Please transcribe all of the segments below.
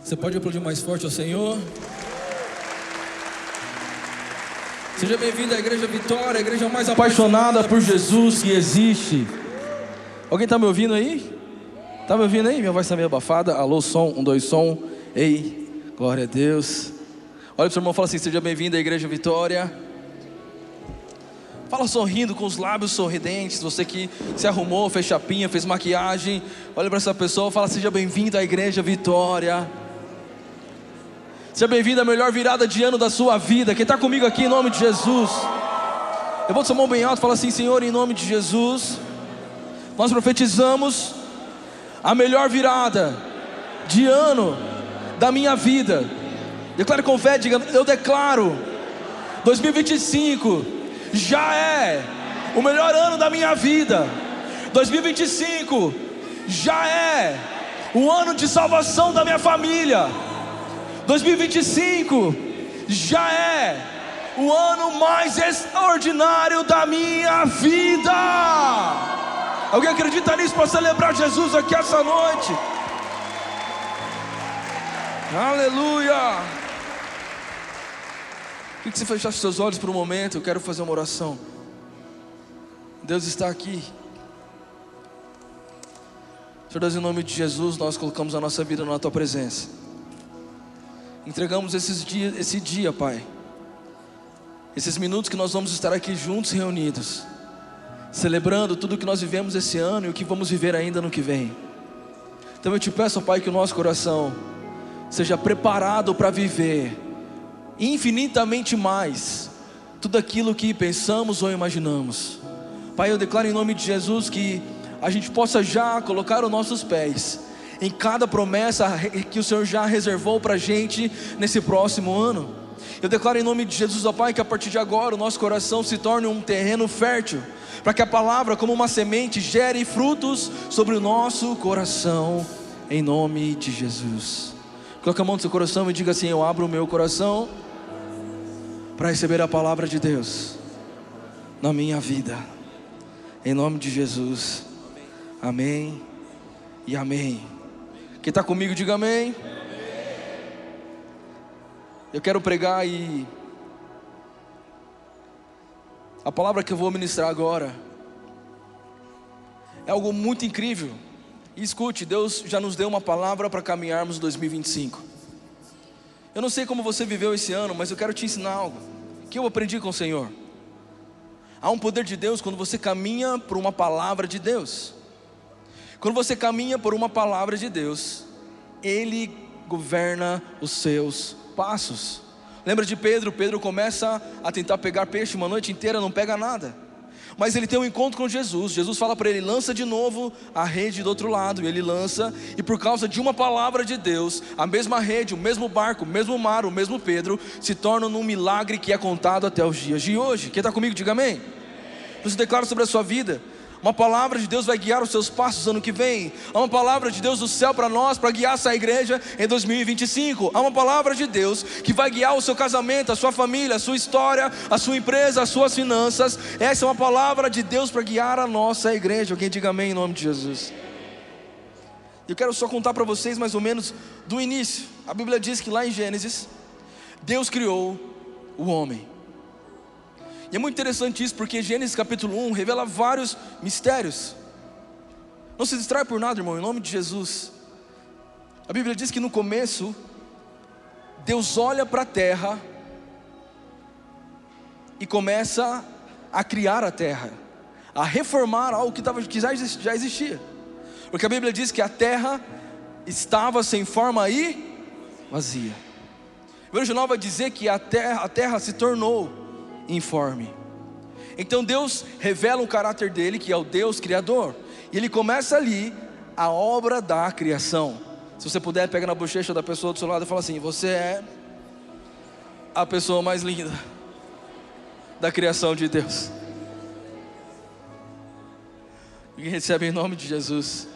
Você pode aplaudir mais forte ao Senhor? Seja bem-vindo à Igreja Vitória, a igreja mais apaixonada por Jesus que existe. Alguém está me ouvindo aí? Está me ouvindo aí? Minha voz está meio abafada. Alô, som, 1, 2, som. Ei, glória a Deus. Olha para o seu irmão e fala assim: seja bem-vindo à Igreja Vitória. Fala sorrindo, com os lábios sorridentes. Você que se arrumou, fez chapinha, fez maquiagem, olha para essa pessoa e fala: seja bem-vindo à Igreja Vitória. Seja bem-vindo à melhor virada de ano da sua vida. Quem está comigo aqui, em nome de Jesus, eu vou sua mão bem alta e fala assim: Senhor, em nome de Jesus, nós profetizamos a melhor virada de ano da minha vida. Declare com fé, diga: eu declaro 2025 já é o melhor ano da minha vida. 2025 já é o ano de salvação da minha família. 2025 já é o ano mais extraordinário da minha vida. Alguém acredita nisso para celebrar Jesus aqui essa noite? Aleluia. Queria que você fechasse seus olhos por um momento. Eu quero fazer uma oração. Deus está aqui. Senhor Deus, em nome de Jesus, nós colocamos a nossa vida na Tua presença. Entregamos esse dia, Pai, esses minutos que nós vamos estar aqui juntos, reunidos, celebrando tudo que nós vivemos esse ano e o que vamos viver ainda no que vem. Então eu te peço, Pai, que o nosso coração seja preparado para viver infinitamente mais tudo aquilo que pensamos ou imaginamos. Pai, eu declaro em nome de Jesus que a gente possa já colocar os nossos pés em cada promessa que o Senhor já reservou para a gente nesse próximo ano. Eu declaro em nome de Jesus, ó Pai, que a partir de agora o nosso coração se torne um terreno fértil, para que a palavra, como uma semente, gere frutos sobre o nosso coração, em nome de Jesus. Coloque a mão no seu coração e diga assim: eu abro o meu coração para receber a palavra de Deus na minha vida, em nome de Jesus. Amém e amém. Quem está comigo, diga amém. Eu quero pregar e a palavra que eu vou ministrar agora é algo muito incrível. E escute, Deus já nos deu uma palavra para caminharmos 2025. Eu não sei como você viveu esse ano, mas eu quero te ensinar algo que eu aprendi com o Senhor. Há um poder de Deus quando você caminha por uma palavra de Deus. Quando você caminha por uma palavra de Deus, Ele governa os seus passos. Lembra de Pedro? Pedro começa a tentar pegar peixe uma noite inteira, não pega nada. Mas ele tem um encontro com Jesus. Jesus fala para ele: lança de novo a rede do outro lado. E ele lança, e por causa de uma palavra de Deus, a mesma rede, o mesmo barco, o mesmo mar, o mesmo Pedro, se torna num milagre que é contado até os dias de hoje. Quem está comigo, diga amém. Você declara sobre a sua vida: uma palavra de Deus vai guiar os seus passos ano que vem. Há uma palavra de Deus do céu para nós, para guiar essa igreja em 2025. Há uma palavra de Deus que vai guiar o seu casamento, a sua família, a sua história, a sua empresa, as suas finanças. Essa é uma palavra de Deus para guiar a nossa igreja. Alguém diga amém em nome de Jesus. Eu quero só contar para vocês mais ou menos do início. A Bíblia diz que lá em Gênesis, Deus criou o homem. E é muito interessante isso, porque Gênesis capítulo 1 revela vários mistérios. Não se distrai por nada, irmão, em nome de Jesus. A Bíblia diz que no começo, Deus olha para a terra e começa a criar a terra, a reformar algo que já existia. Porque a Bíblia diz que a terra estava sem forma e vazia. O original vai dizer que a terra se tornou informe. Então Deus revela o caráter dele, que é o Deus criador, e ele começa ali a obra da criação. Se você puder, pega na bochecha da pessoa do seu lado e fala assim: você é a pessoa mais linda da criação de Deus. E recebe em nome de Jesus.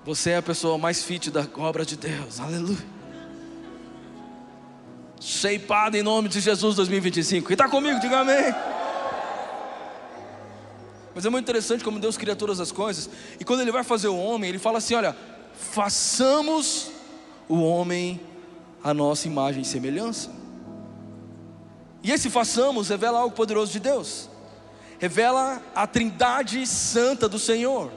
Você é a pessoa mais fit da obra de Deus. Aleluia. Shapeado em nome de Jesus 2025. Quem está comigo, diga amém. Mas é muito interessante como Deus cria todas as coisas. E quando Ele vai fazer o homem, Ele fala assim: olha, façamos o homem à nossa imagem e semelhança. E esse façamos revela algo poderoso de Deus, revela a trindade santa do Senhor.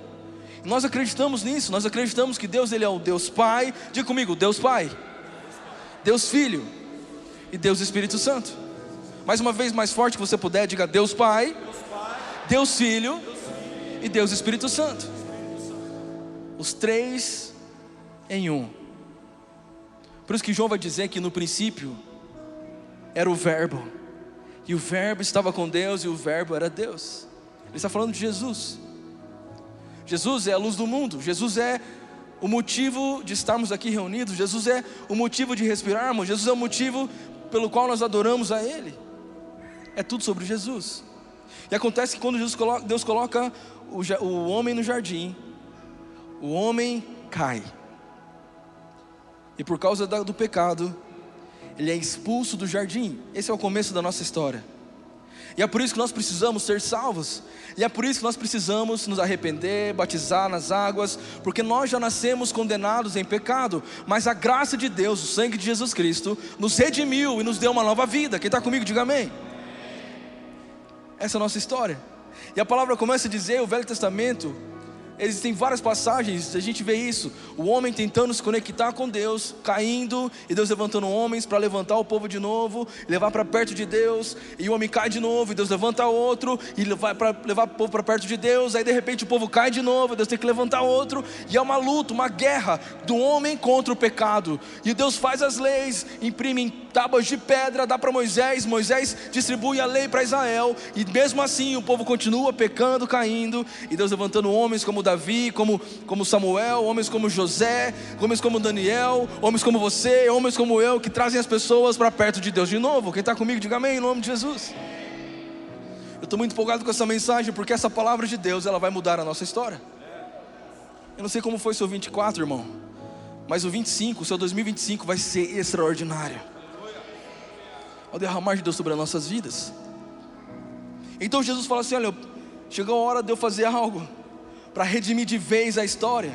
E nós acreditamos nisso, nós acreditamos que Deus, Ele é o Deus Pai. Diga comigo, Deus Pai, Deus Filho e Deus Espírito Santo. Mais uma vez, mais forte que você puder, diga Deus Pai, Deus Filho e Deus Espírito Santo. Os três em um. Por isso que João vai dizer que no princípio era o Verbo, e o Verbo estava com Deus, e o Verbo era Deus. Ele está falando de Jesus. Jesus é a luz do mundo, Jesus é o motivo de estarmos aqui reunidos, Jesus é o motivo de respirarmos, Jesus é o motivo pelo qual nós adoramos a Ele. É tudo sobre Jesus. E acontece que quando Deus coloca o homem no jardim, o homem cai, e por causa do pecado, ele é expulso do jardim. Esse é o começo da nossa história. E é por isso que nós precisamos ser salvos. E é por isso que nós precisamos nos arrepender, batizar nas águas, porque nós já nascemos condenados em pecado, mas a graça de Deus, o sangue de Jesus Cristo, nos redimiu e nos deu uma nova vida. Quem está comigo, diga amém. Essa é a nossa história. E a palavra começa a dizer, o Velho Testamento, existem várias passagens, a gente vê isso, o homem tentando se conectar com Deus, caindo, e Deus levantando homens para levantar o povo de novo, levar para perto de Deus, e o homem cai de novo, e Deus levanta outro, e levar o povo para perto de Deus, aí de repente o povo cai de novo, Deus tem que levantar outro, e é uma luta, uma guerra do homem contra o pecado, e Deus faz as leis, imprime tábuas de pedra, dá para Moisés, Moisés distribui a lei para Israel, e mesmo assim o povo continua pecando, caindo, e Deus levantando homens como Davi, como Samuel, homens como José, homens como Daniel, homens como você, homens como eu, que trazem as pessoas para perto de Deus de novo. Quem está comigo, diga amém, em nome de Jesus. Eu estou muito empolgado com essa mensagem, porque essa palavra de Deus, ela vai mudar a nossa história. Eu não sei como foi o seu 24, irmão, mas o 25, o seu 2025 vai ser extraordinário, ao derramar de Deus sobre as nossas vidas. Então Jesus fala assim, olha, chegou a hora de eu fazer algo para redimir de vez a história.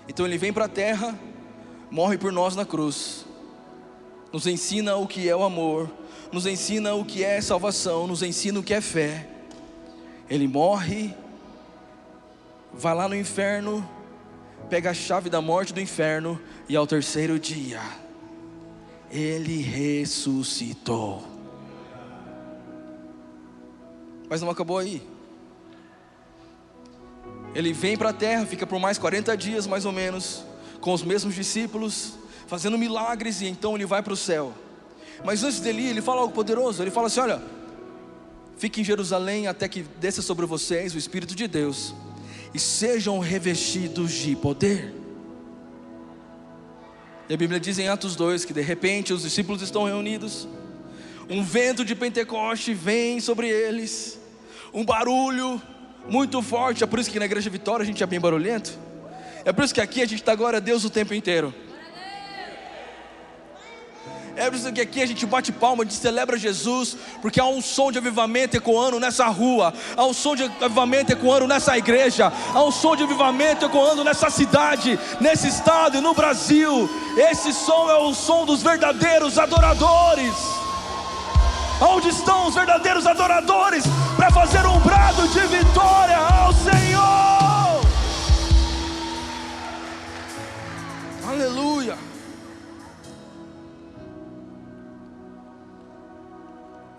Então Ele vem para a terra, morre por nós na cruz, nos ensina o que é o amor, nos ensina o que é salvação, nos ensina o que é fé. Ele morre, vai lá no inferno, pega a chave da morte do inferno, e ao terceiro dia Ele ressuscitou. Mas não acabou aí. Ele vem para a terra, fica por mais 40 dias mais ou menos, com os mesmos discípulos, fazendo milagres, e então Ele vai para o céu. Mas antes dele ir, Ele fala algo poderoso. Ele fala assim, olha, fique em Jerusalém até que desça sobre vocês o Espírito de Deus, e sejam revestidos de poder. E a Bíblia diz em Atos 2, que de repente os discípulos estão reunidos, um vento de Pentecoste vem sobre eles, um barulho muito forte. É por isso que na Igreja Vitória a gente é bem barulhento. É por isso que aqui a gente dá glória a Deus o tempo inteiro. É por isso que aqui a gente bate palma, a gente celebra Jesus, porque há um som de avivamento ecoando nessa rua, há um som de avivamento ecoando nessa igreja, há um som de avivamento ecoando nessa cidade, nesse estado e no Brasil. Esse som é o som dos verdadeiros adoradores. Onde estão os verdadeiros adoradores para fazer um brado de vitória ao Senhor? Aleluia.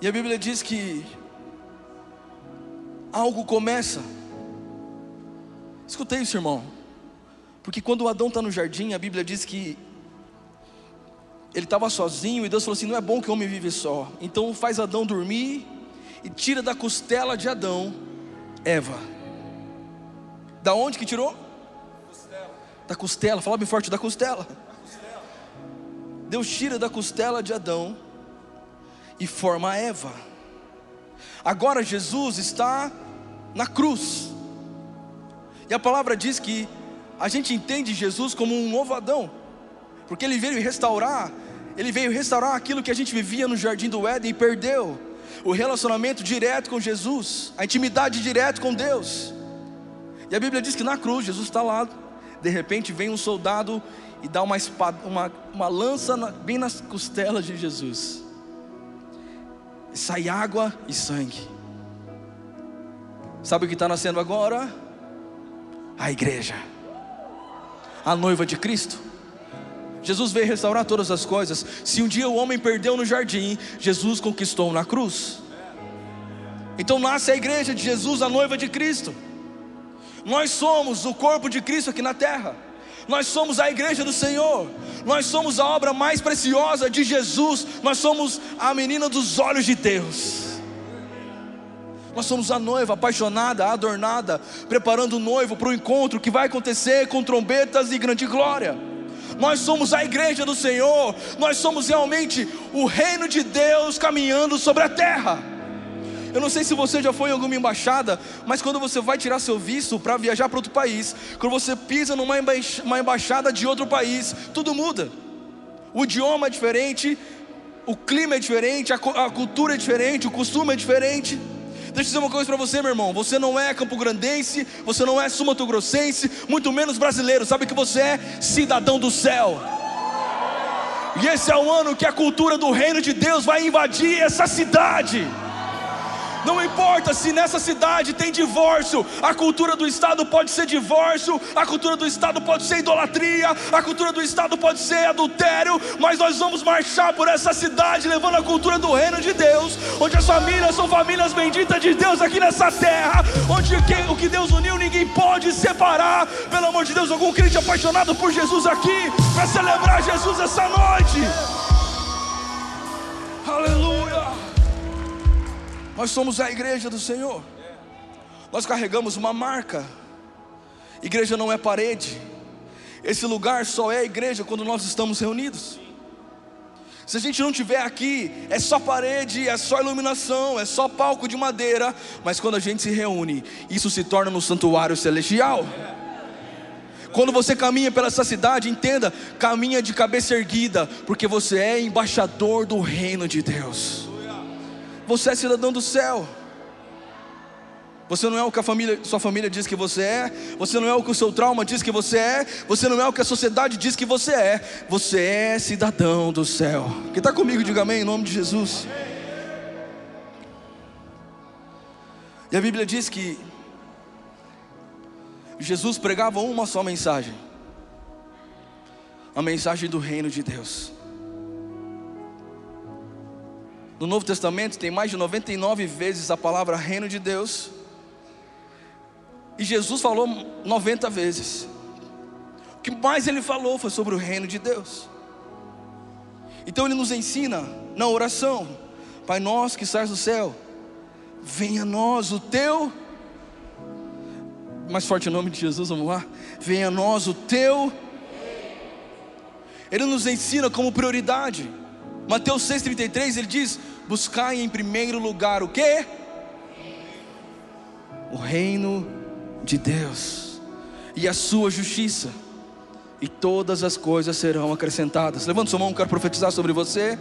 E a Bíblia diz que algo começa. Escutei isso, irmão, porque quando Adão está no jardim, a Bíblia diz que ele estava sozinho, e Deus falou assim, não é bom que o homem vive só, então faz Adão dormir, e tira da costela de Adão Eva. Da onde que tirou? Da costela, fala bem forte, da costela. Deus tira da costela de Adão e forma Eva. Agora Jesus está na cruz, e a palavra diz que a gente entende Jesus como um novo Adão, porque Ele veio restaurar aquilo que a gente vivia no jardim do Éden e perdeu, o relacionamento direto com Jesus, a intimidade direta com Deus. E a Bíblia diz que na cruz, Jesus está lá, de repente vem um soldado e dá uma espada, uma lança bem nas costelas de Jesus. Sai água e sangue. Sabe o que está nascendo agora? A igreja, a noiva de Cristo. Jesus veio restaurar todas as coisas. Se um dia o homem perdeu no jardim, Jesus conquistou na cruz. Então nasce a igreja de Jesus, a noiva de Cristo. Nós somos o corpo de Cristo aqui na terra. Nós somos a igreja do Senhor. Nós somos a obra mais preciosa de Jesus. Nós somos a menina dos olhos de Deus. Nós somos a noiva apaixonada, adornada, preparando o noivo para o encontro que vai acontecer com trombetas e grande glória. Nós somos a igreja do Senhor. Nós somos realmente o reino de Deus caminhando sobre a terra. Eu não sei se você já foi em alguma embaixada, mas quando você vai tirar seu visto para viajar para outro país, quando você pisa numa embaixada de outro país, tudo muda. O idioma é diferente, o clima é diferente, a cultura é diferente, o costume é diferente. Deixa eu dizer uma coisa para você, meu irmão. Você não é campograndense, você não é sul-mato-grossense, muito menos brasileiro. Sabe que você é cidadão do céu. E esse é o ano que a cultura do reino de Deus vai invadir essa cidade. Não importa se nessa cidade tem divórcio, a cultura do estado pode ser divórcio, a cultura do estado pode ser idolatria, a cultura do estado pode ser adultério, mas nós vamos marchar por essa cidade levando a cultura do reino de Deus, onde as famílias são famílias benditas de Deus aqui nessa terra, onde o que Deus uniu ninguém pode separar. Pelo amor de Deus, algum crente apaixonado por Jesus aqui para celebrar Jesus essa noite? Aleluia! Nós somos a igreja do Senhor. Nós carregamos uma marca. Igreja não é parede. Esse lugar só é igreja quando nós estamos reunidos. Se a gente não estiver aqui, é só parede, é só iluminação, é só palco de madeira. Mas quando a gente se reúne, isso se torna no santuário celestial. Quando você caminha pela essa cidade, entenda, caminha de cabeça erguida, porque você é embaixador do reino de Deus. Você é cidadão do céu. Você não é o que sua família diz que você é. Você não é o que o seu trauma diz que você é. Você não é o que a sociedade diz que você é. Você é cidadão do céu. Quem está comigo, diga amém em nome de Jesus. E a Bíblia diz que Jesus pregava uma só mensagem: a mensagem do reino de Deus. No Novo Testamento tem mais de 99 vezes a palavra reino de Deus, e Jesus falou 90 vezes. O que mais ele falou foi sobre o reino de Deus. Então ele nos ensina na oração: Pai nosso que estás no céu, venha a nós o teu, mais forte o nome de Jesus, vamos lá, venha a nós o teu. Ele nos ensina como prioridade. Mateus 6,33 ele diz: buscai em primeiro lugar o quê? O reino de Deus e a sua justiça, e todas as coisas serão acrescentadas. Levanta sua mão, quero profetizar sobre você.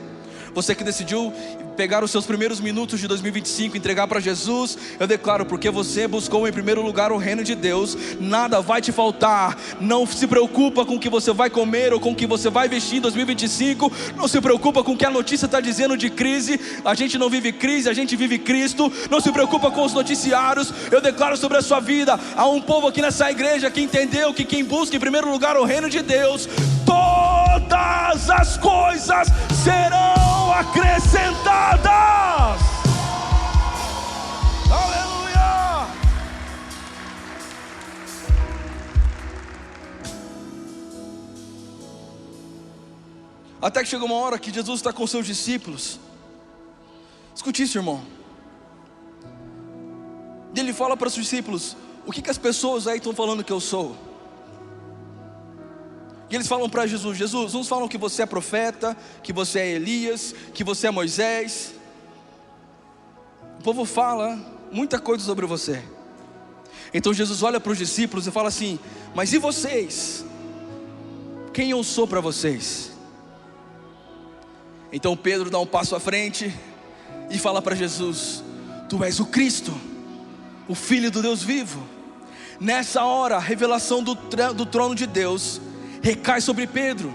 Você que decidiu pegar os seus primeiros minutos de 2025 e entregar para Jesus, eu declaro, porque você buscou em primeiro lugar o reino de Deus, nada vai te faltar. Não se preocupa com o que você vai comer ou com o que você vai vestir em 2025. Não se preocupa com o que a notícia está dizendo de crise. A gente não vive crise, a gente vive Cristo. Não se preocupa com os noticiários. Eu declaro sobre a sua vida, há um povo aqui nessa igreja que entendeu que quem busca em primeiro lugar o reino de Deus, todas as coisas serão acrescentadas. Aleluia! Até que chegou uma hora que Jesus está com seus discípulos. Escute isso, irmão. E ele fala para os discípulos: o que as pessoas aí estão falando que eu sou? E eles falam para Jesus: Jesus, uns falam que você é profeta, que você é Elias, que você é Moisés. O povo fala muita coisa sobre você. Então Jesus olha para os discípulos e fala assim: mas e vocês? Quem eu sou para vocês? Então Pedro dá um passo à frente e fala para Jesus: tu és o Cristo, o Filho do Deus vivo. Nessa hora, a revelação do trono de Deus recai sobre Pedro.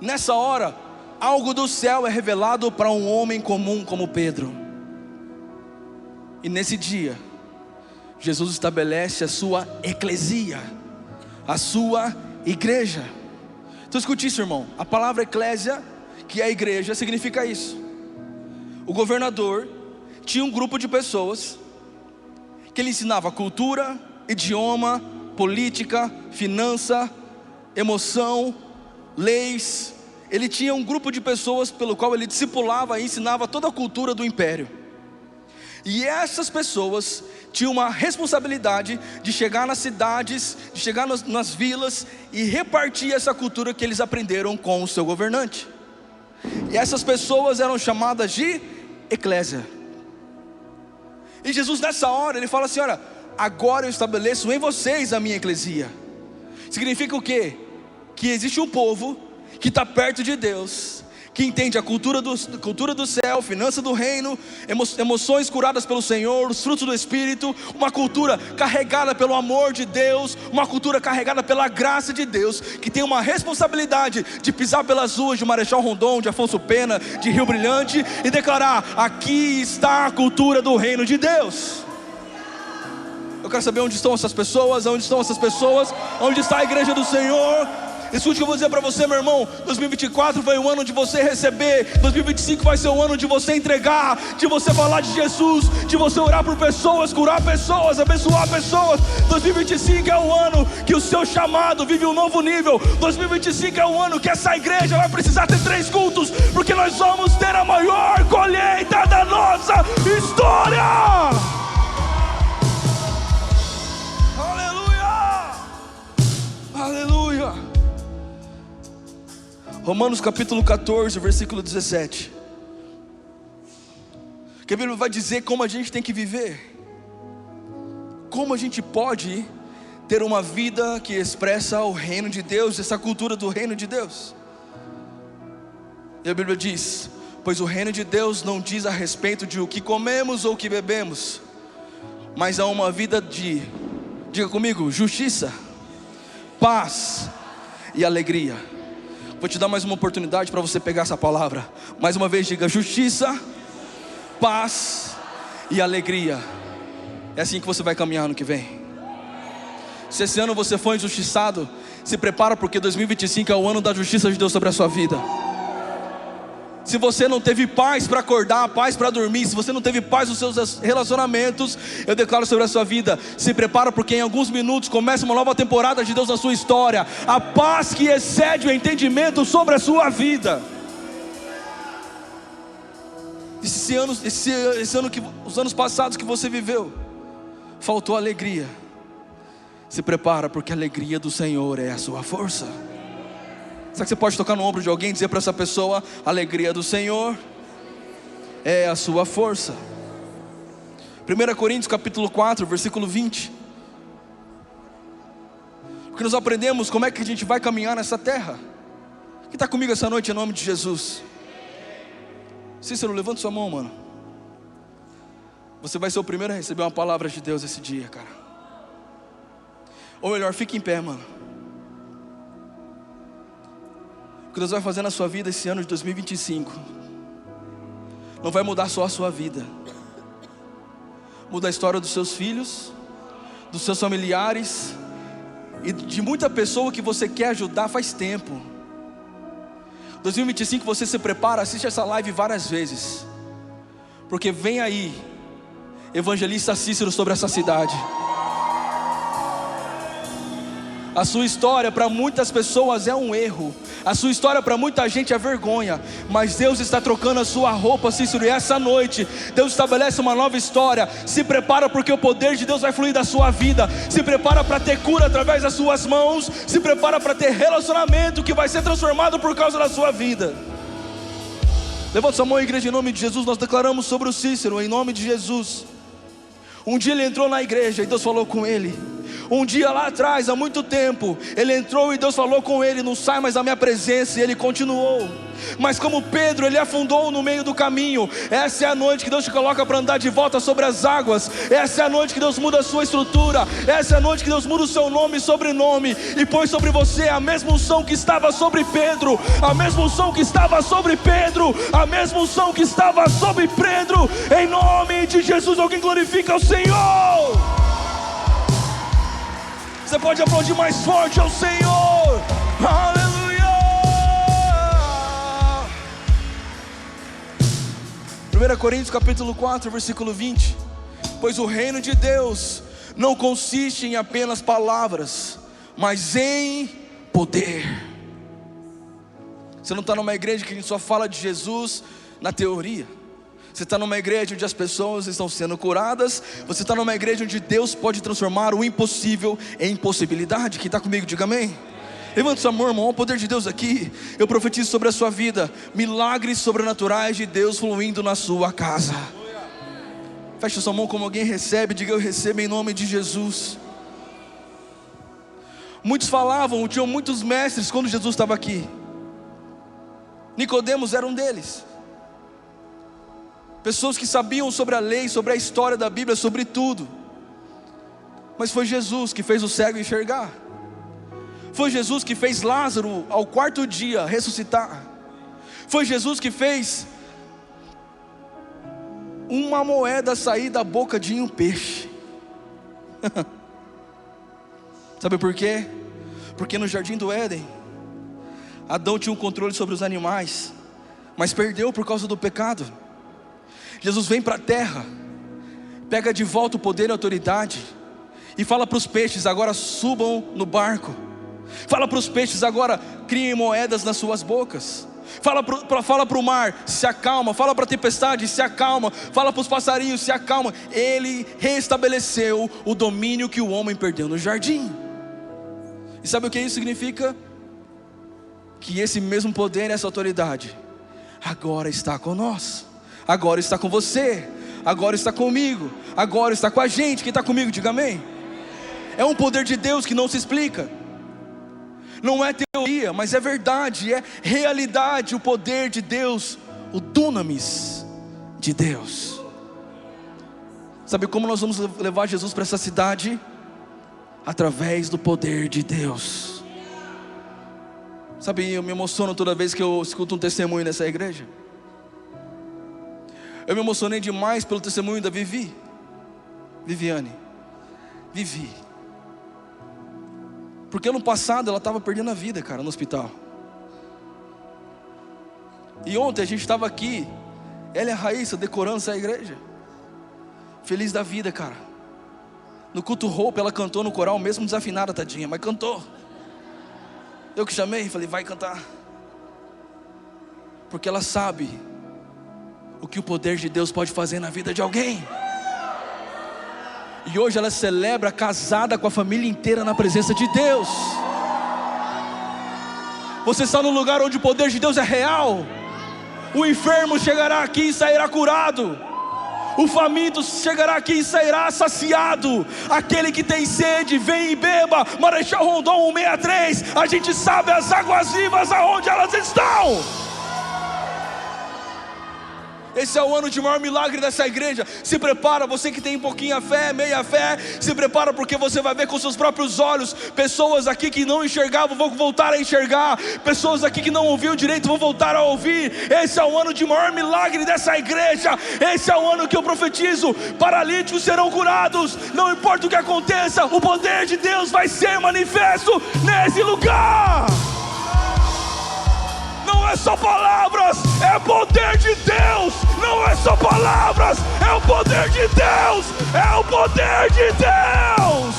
Nessa hora, algo do céu é revelado para um homem comum como Pedro. E nesse dia, Jesus estabelece a sua eclesia, a sua igreja. Então escute isso, irmão. A palavra eclésia, que é a igreja, significa isso. O governador tinha um grupo de pessoas que ele ensinava cultura, idioma, política, finança, emoção, leis. Ele tinha um grupo de pessoas pelo qual ele discipulava e ensinava toda a cultura do império. E essas pessoas tinham uma responsabilidade de chegar nas cidades, de chegar nas vilas e repartir essa cultura que eles aprenderam com o seu governante. E essas pessoas eram chamadas de eclésia. E Jesus nessa hora, ele fala assim: olha, agora eu estabeleço em vocês a minha eclesia. Significa o quê? Que existe um povo que está perto de Deus, que entende a cultura do céu, finança do reino, emoções curadas pelo Senhor, os frutos do Espírito, uma cultura carregada pelo amor de Deus, uma cultura carregada pela graça de Deus, que tem uma responsabilidade de pisar pelas ruas de Marechal Rondon, de Afonso Pena, de Rio Brilhante e declarar: aqui está a cultura do reino de Deus. Eu quero saber onde estão essas pessoas, onde estão essas pessoas, onde está a igreja do Senhor. Escute o que eu vou dizer para você, meu irmão. 2024 foi o ano de você receber. 2025 vai ser o ano de você entregar, de você falar de Jesus, de você orar por pessoas, curar pessoas, abençoar pessoas. 2025 é o ano que o seu chamado vive um novo nível. 2025 é o ano que essa igreja vai precisar ter 3 cultos, porque nós vamos ter a maior colheita da nossa história. Aleluia! Aleluia! Romanos capítulo 14, versículo 17. Que a Bíblia vai dizer como a gente tem que viver, como a gente pode ter uma vida que expressa o reino de Deus, essa cultura do reino de Deus. E a Bíblia diz: pois o reino de Deus não diz a respeito de o que comemos ou o que bebemos, mas há uma vida de, diga comigo, justiça, paz e alegria. Vou te dar mais uma oportunidade para você pegar essa palavra. Mais uma vez, diga: justiça, paz e alegria. É assim que você vai caminhar no que vem. Se esse ano você foi injustiçado, se prepara, porque 2025 é o ano da justiça de Deus sobre a sua vida. Se você não teve paz para acordar, paz para dormir, se você não teve paz nos seus relacionamentos, eu declaro sobre a sua vida: se prepara, porque em alguns minutos começa uma nova temporada de Deus na sua história. A paz que excede o entendimento sobre a sua vida. Esse ano os anos passados que você viveu, faltou alegria. Se prepara, porque a alegria do Senhor é a sua força. Será que você pode tocar no ombro de alguém e dizer para essa pessoa: a alegria do Senhor é a sua força? 1 Coríntios capítulo 4, versículo 20. Porque nós aprendemos como é que a gente vai caminhar nessa terra. Quem está comigo essa noite em nome de Jesus? Cícero, levanta sua mão, mano. Você vai ser o primeiro a receber uma palavra de Deus esse dia, cara. Ou melhor, fique em pé, mano. O que Deus vai fazer na sua vida esse ano de 2025 não vai mudar só a sua vida, muda a história dos seus filhos, dos seus familiares e de muita pessoa que você quer ajudar faz tempo. 2025 você se prepara, assiste essa live várias vezes, porque vem aí evangelista Cícero sobre essa cidade. A sua história para muitas pessoas é um erro, a sua história para muita gente é vergonha, mas Deus está trocando a sua roupa, Cícero, e essa noite Deus estabelece uma nova história. Se prepara, porque o poder de Deus vai fluir da sua vida. Se prepara para ter cura através das suas mãos. Se prepara para ter relacionamento que vai ser transformado por causa da sua vida. Levanta sua mão, igreja, em nome de Jesus. Nós declaramos sobre o Cícero, em nome de Jesus. Um dia ele entrou na igreja e Deus falou com ele. Um dia lá atrás, há muito tempo, ele entrou e Deus falou com ele: não sai mais da minha presença, e ele continuou. Mas como Pedro, ele afundou no meio do caminho. Essa é a noite que Deus te coloca para andar de volta sobre as águas. Essa é a noite que Deus muda a sua estrutura. Essa é a noite que Deus muda o seu nome e sobrenome, e põe sobre você a mesma unção que estava sobre Pedro, a mesma unção que estava sobre Pedro, a mesma unção que estava sobre Pedro. Em nome de Jesus, alguém glorifica o Senhor. Você pode aplaudir mais forte ao Senhor. Aleluia. 1 Coríntios capítulo 4, versículo 20. Pois o reino de Deus não consiste em apenas palavras, mas em poder. Você não está numa igreja que só fala de Jesus na teoria. Você está numa igreja onde as pessoas estão sendo curadas. Você está numa igreja onde Deus pode transformar o impossível em possibilidade. Quem está comigo, diga amém. Levanta sua mão, irmão, o poder de Deus aqui. Eu profetizo sobre a sua vida milagres sobrenaturais de Deus fluindo na sua casa. Feche sua mão como alguém recebe, diga: eu recebo em nome de Jesus. Muitos falavam, tinham muitos mestres quando Jesus estava aqui. Nicodemos era um deles. Pessoas que sabiam sobre a lei, sobre a história da Bíblia, sobre tudo. Mas foi Jesus que fez o cego enxergar. Foi Jesus que fez Lázaro ao quarto dia ressuscitar. Foi Jesus que fez uma moeda sair da boca de um peixe. Sabe por quê? Porque no jardim do Éden, Adão tinha um controle sobre os animais, mas perdeu por causa do pecado. Jesus vem para a terra, pega de volta o poder e a autoridade, e fala para os peixes: agora subam no barco. Fala para os peixes: agora criem moedas nas suas bocas. Fala para o mar: se acalma. Fala para a tempestade: se acalma. Fala para os passarinhos: se acalma. Ele restabeleceu o domínio que o homem perdeu no jardim. E sabe o que isso significa? Que esse mesmo poder, essa autoridade, agora está com nós. Agora está com você, agora está comigo, agora está com a gente. Quem está comigo, diga amém. É um poder de Deus que não se explica. Não é teoria, mas é verdade, é realidade. O poder de Deus, o dunamis de Deus. Sabe como nós vamos levar Jesus para essa cidade? Através do poder de Deus. Sabe, eu me emociono toda vez que eu escuto um testemunho nessa igreja. Eu me emocionei demais pelo testemunho da Viviane. Porque ano passado ela estava perdendo a vida, cara, no hospital. E ontem a gente estava aqui, ela e a Raíssa decorando essa igreja. Feliz da vida, cara. No culto roupa ela cantou no coral, mesmo desafinada, tadinha, mas cantou. Eu que chamei, falei: vai cantar. Porque ela sabe o que o poder de Deus pode fazer na vida de alguém. E hoje ela celebra casada com a família inteira na presença de Deus. Você está no lugar onde o poder de Deus é real. O enfermo chegará aqui e sairá curado. O faminto chegará aqui e sairá saciado. Aquele que tem sede, vem e beba. Marechal Rondon 163. A gente sabe as águas vivas aonde elas estão. Esse é o ano de maior milagre dessa igreja. Se prepara, você que tem pouquinha fé, meia fé, se prepara, porque você vai ver com seus próprios olhos. Pessoas aqui que não enxergavam vão voltar a enxergar. Pessoas aqui que não ouviam direito vão voltar a ouvir. Esse é o ano de maior milagre dessa igreja. Esse é o ano que eu profetizo: paralíticos serão curados. Não importa o que aconteça, o poder de Deus vai ser manifesto nesse lugar. Não é só palavras, é poder de Deus. Não é só palavras, é o poder de Deus. É o poder de Deus.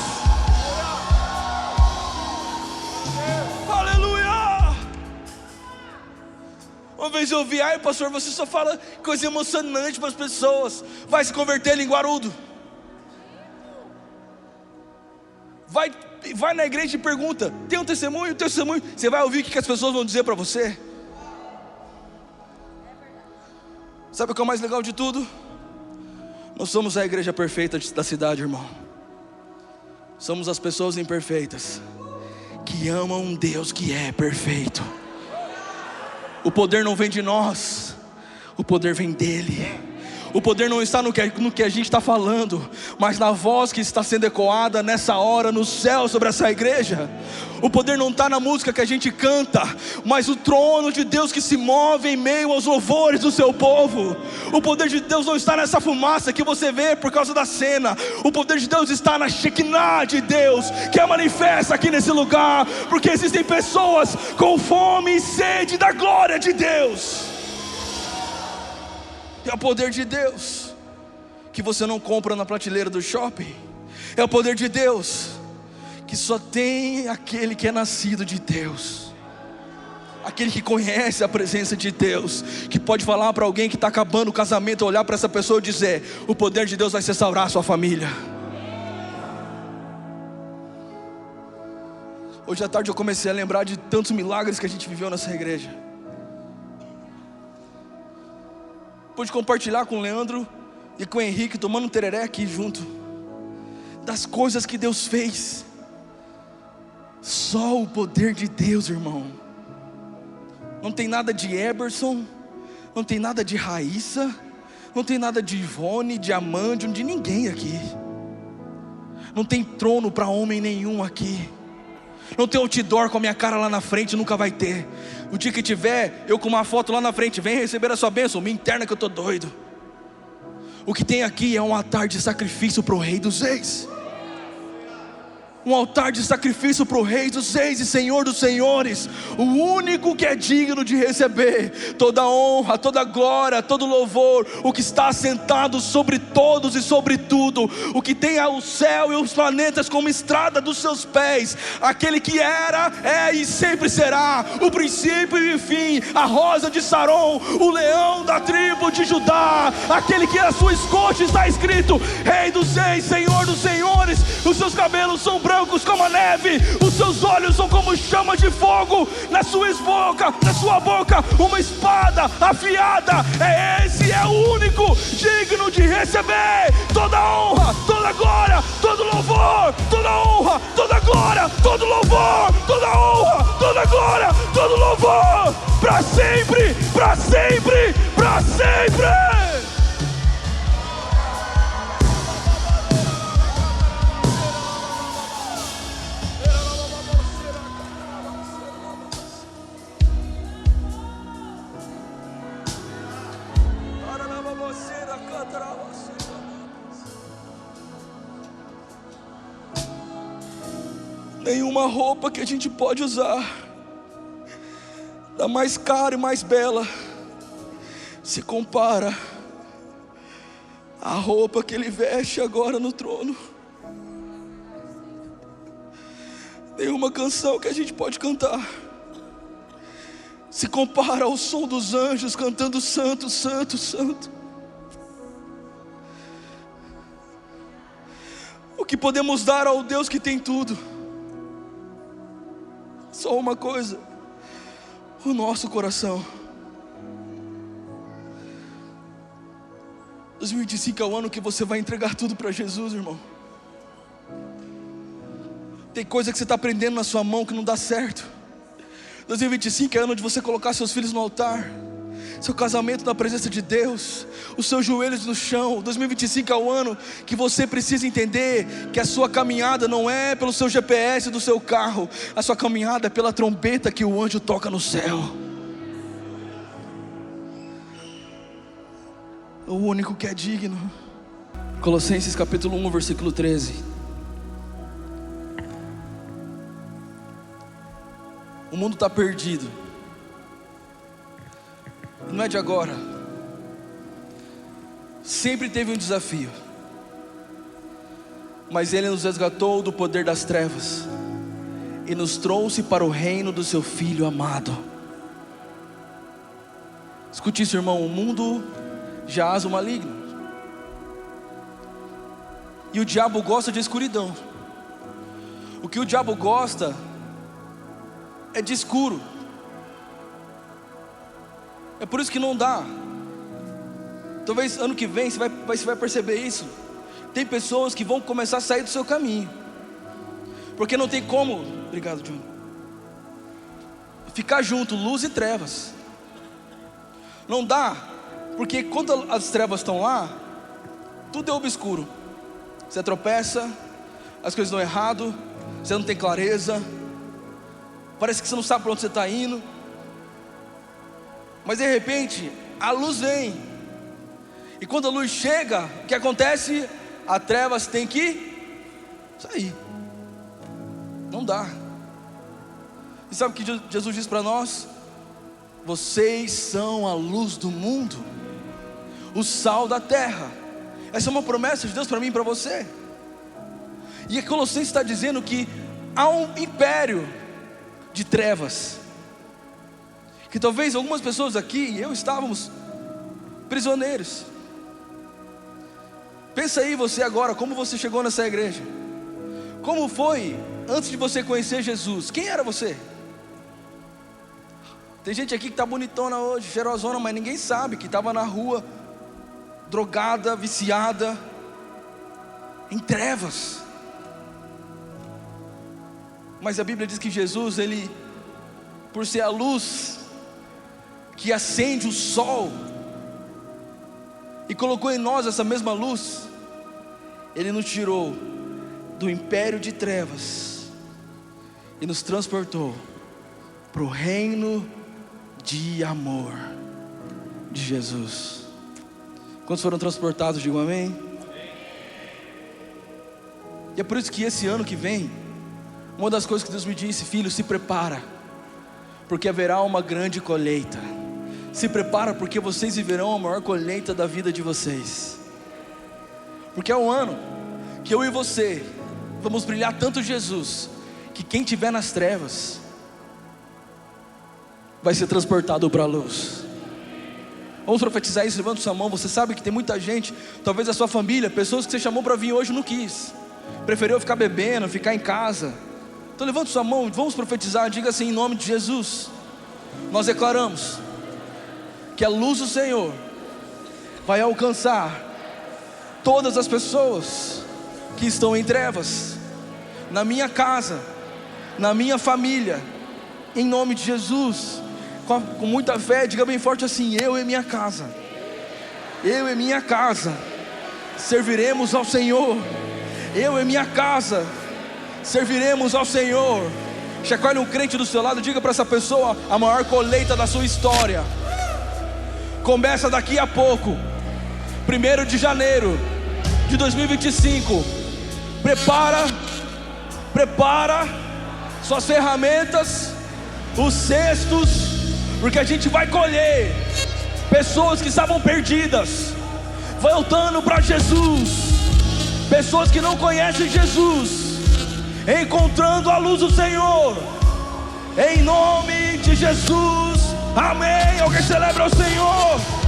Aleluia. Uma vez eu ouvi: ai pastor, você só fala coisa emocionante para as pessoas. Vai se converter em linguarudo. Vai na igreja e pergunta: tem um testemunho? Tem um testemunho? Você vai ouvir o que as pessoas vão dizer para você. Sabe o que é o mais legal de tudo? Nós somos a igreja perfeita da cidade, irmão. somos as pessoas imperfeitas que amam um Deus que é perfeito. O poder não vem de nós, o poder vem dele. O poder não está no que a gente está falando, mas na voz que está sendo ecoada nessa hora no céu sobre essa igreja. O poder não está na música que a gente canta, mas o trono de Deus que se move em meio aos louvores do seu povo. O poder de Deus não está nessa fumaça que você vê por causa da cena. O poder de Deus está na Shekinah de Deus, que é manifesta aqui nesse lugar, porque existem pessoas com fome e sede da glória de Deus. É o poder de Deus que você não compra na prateleira do shopping. É o poder de Deus que só tem aquele que é nascido de Deus, aquele que conhece a presença de Deus, que pode falar para alguém que está acabando o casamento, olhar para essa pessoa e dizer: o poder de Deus vai restaurar a sua família. Hoje à tarde eu comecei a lembrar de tantos milagres que a gente viveu nessa igreja. Pude compartilhar com o Leandro e com o Henrique, tomando um tereré aqui junto, das coisas que Deus fez. Só o poder de Deus, irmão. Não tem nada de Eberson, não tem nada de Raíssa, não tem nada de Ivone, de Amândio, de ninguém aqui. Não tem trono para homem nenhum aqui. Não tem outdoor com a minha cara lá na frente, nunca vai ter. O dia que tiver, eu com uma foto lá na frente: vem receber a sua bênção, me interna que eu estou doido. O que tem aqui é um altar de sacrifício para o Rei dos Reis. Um altar de sacrifício para o Rei dos Reis e Senhor dos Senhores, o único que é digno de receber toda honra, toda glória, todo louvor, o que está assentado sobre todos e sobre tudo, o que tem o céu e os planetas como estrada dos seus pés, aquele que era, é e sempre será, o princípio e o fim, a rosa de Saron, o leão da tribo de Judá, aquele que na sua escote está escrito: Rei dos Reis, Senhor dos Senhores. Os seus cabelos são brancos como a neve, os seus olhos são como chamas de fogo, na sua boca uma espada afiada. Esse é o único digno de receber toda honra, toda glória, todo louvor, toda honra, toda glória, todo louvor, toda honra, toda glória, todo louvor, para sempre, para sempre, para sempre. Nenhuma roupa que a gente pode usar, da mais cara e mais bela, se compara à roupa que Ele veste agora no trono. Nenhuma canção que a gente pode cantar se compara ao som dos anjos cantando santo, santo, santo. O que podemos dar ao Deus que tem tudo? Só uma coisa: o nosso coração. 2025 é o ano que você vai entregar tudo para Jesus, irmão. Tem coisa que você está aprendendo na sua mão que não dá certo. 2025 é ano de você colocar seus filhos no altar, seu casamento na presença de Deus, os seus joelhos no chão. 2025 é o ano que você precisa entender que a sua caminhada não é pelo seu GPS do seu carro, a sua caminhada é pela trombeta que o anjo toca no céu. O único que é digno. Colossenses capítulo 1, versículo 13. O mundo está perdido. Não é de agora. Sempre teve um desafio, mas Ele nos resgatou do poder das trevas e nos trouxe para o reino do seu Filho amado. Escute isso, irmão. O mundo jaz o maligno, e o diabo gosta de escuridão. O que o diabo gosta é de escuro. É por isso que não dá. Talvez ano que vem você vai perceber isso. Tem pessoas que vão começar a sair do seu caminho. Porque não tem como, obrigado, John, ficar junto luz e trevas. Não dá, porque quando as trevas estão lá, tudo é obscuro. Você tropeça, as coisas dão errado, você não tem clareza, parece que você não sabe para onde você está indo. Mas de repente a luz vem, e quando a luz chega, o que acontece? As trevas têm que sair. Não dá. E sabe o que Jesus diz para nós? Vocês são a luz do mundo, o sal da terra. Essa é uma promessa de Deus para mim e para você. E Colossenses está dizendo que há um império de trevas, que talvez algumas pessoas aqui e eu estávamos prisioneiros. Pensa aí você agora, como você chegou nessa igreja? Como foi antes de você conhecer Jesus? Quem era você? Tem gente aqui que está bonitona hoje, cheirosona, mas ninguém sabe que estava na rua, drogada, viciada, em trevas. Mas a Bíblia diz que Jesus, Ele, por ser a luz que acende o sol, e colocou em nós essa mesma luz, Ele nos tirou do império de trevas e nos transportou para o reino de amor de Jesus. Quantos foram transportados? Digam amém. E é por isso que esse ano que vem, uma das coisas que Deus me disse: filho, se prepara, porque haverá uma grande colheita. Se prepara, porque vocês viverão a maior colheita da vida de vocês. Porque é um ano que eu e você vamos brilhar tanto Jesus, que quem estiver nas trevas vai ser transportado para a luz. Vamos profetizar isso. Levanta sua mão. Você sabe que tem muita gente, talvez a sua família, pessoas que você chamou para vir hoje não quis, preferiu ficar bebendo, ficar em casa. Então levanta sua mão, vamos profetizar. Diga assim: em nome de Jesus, nós declaramos que a luz do Senhor vai alcançar todas as pessoas que estão em trevas, na minha casa, na minha família, em nome de Jesus. Com muita fé, diga bem forte assim: eu e minha casa, eu e minha casa serviremos ao Senhor. Eu e minha casa serviremos ao Senhor. Chacoalhe um crente do seu lado, diga para essa pessoa: a maior colheita da sua história começa daqui a pouco, 1º de janeiro de 2025. Prepara suas ferramentas, os cestos, porque a gente vai colher pessoas que estavam perdidas, voltando para Jesus, pessoas que não conhecem Jesus, encontrando a luz do Senhor, em nome de Jesus, amém. Alguém celebra o Senhor?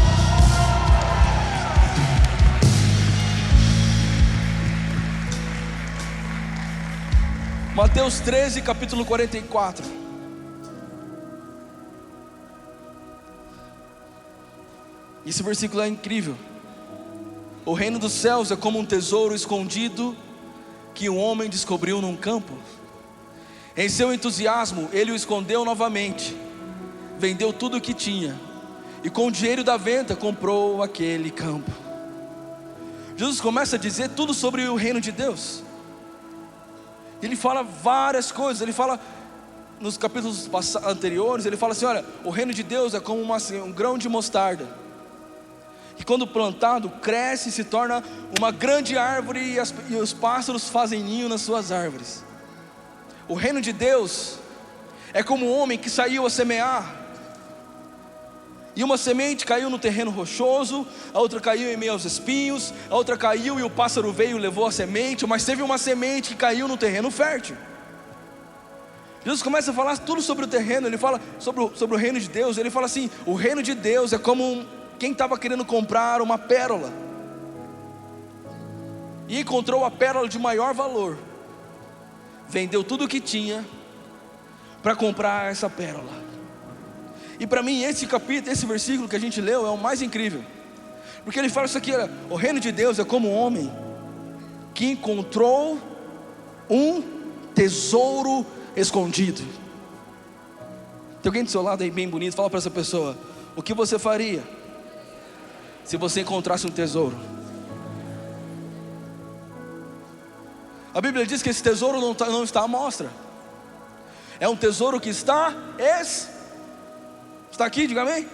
Mateus 13, capítulo 44. Esse versículo é incrível. O reino dos céus é como um tesouro escondido que um homem descobriu num campo. Em seu entusiasmo, ele o escondeu novamente, vendeu tudo o que tinha, e com o dinheiro da venda comprou aquele campo. Jesus começa a dizer tudo sobre o reino de Deus. Ele fala várias coisas. Ele fala, nos capítulos anteriores, ele fala assim: olha, o reino de Deus é como um grão de mostarda, que quando plantado, cresce e se torna uma grande árvore, e os pássaros fazem ninho nas suas árvores. O reino de Deus é como um homem que saiu a semear, e uma semente caiu no terreno rochoso, a outra caiu em meio aos espinhos, a outra caiu e o pássaro veio e levou a semente. Mas teve uma semente que caiu no terreno fértil. Jesus começa a falar tudo sobre o terreno. Ele fala sobre o reino de Deus. Ele fala assim: o reino de Deus é como quem estava querendo comprar uma pérola, e encontrou a pérola de maior valor, vendeu tudo o que tinha para comprar essa pérola. E para mim esse capítulo, esse versículo que a gente leu é o mais incrível, porque ele fala isso aqui: o reino de Deus é como um homem que encontrou um tesouro escondido. Tem alguém do seu lado aí bem bonito? Fala para essa pessoa: o que você faria se você encontrasse um tesouro? A Bíblia diz que esse tesouro não está à mostra. É um tesouro que está aqui, diga amém.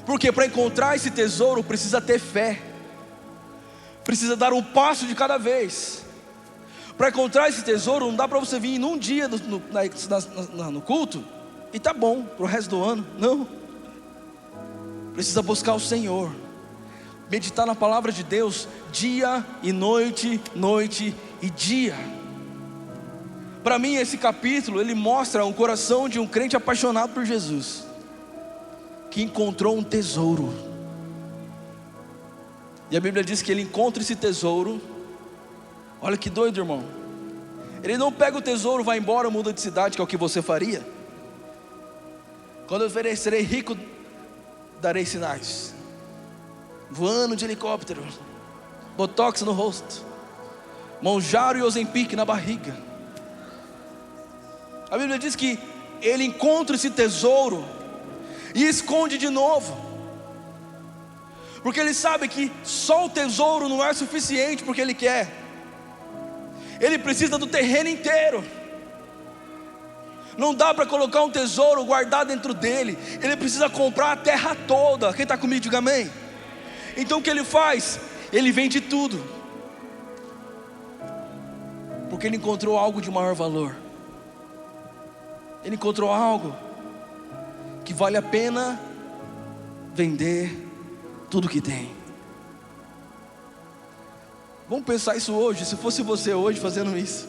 Porque para encontrar esse tesouro precisa ter fé, precisa dar um passo de cada vez. Para encontrar esse tesouro não dá para você vir num dia no culto e tá bom para o resto do ano. Não, precisa buscar o Senhor, meditar na palavra de Deus dia e noite, noite e dia. Para mim esse capítulo ele mostra o coração de um crente apaixonado por Jesus, que encontrou um tesouro. E a Bíblia diz que ele encontra esse tesouro. Olha que doido, irmão. Ele não pega o tesouro, vai embora, muda de cidade, que é o que você faria. Quando eu serei rico, darei sinais, voando de helicóptero, botox no rosto, Monjaro e Ozempic na barriga. A Bíblia diz que ele encontra esse tesouro e esconde de novo, porque ele sabe que só o tesouro não é suficiente porque ele quer. Ele precisa do terreno inteiro. Não dá para colocar um tesouro guardado dentro dele. Ele precisa comprar a terra toda. Quem está comigo, diga amém. Então o que ele faz? Ele vende tudo, porque ele encontrou algo de maior valor. Ele encontrou algo que vale a pena vender tudo que tem. Vamos pensar isso hoje. Se fosse você hoje fazendo isso,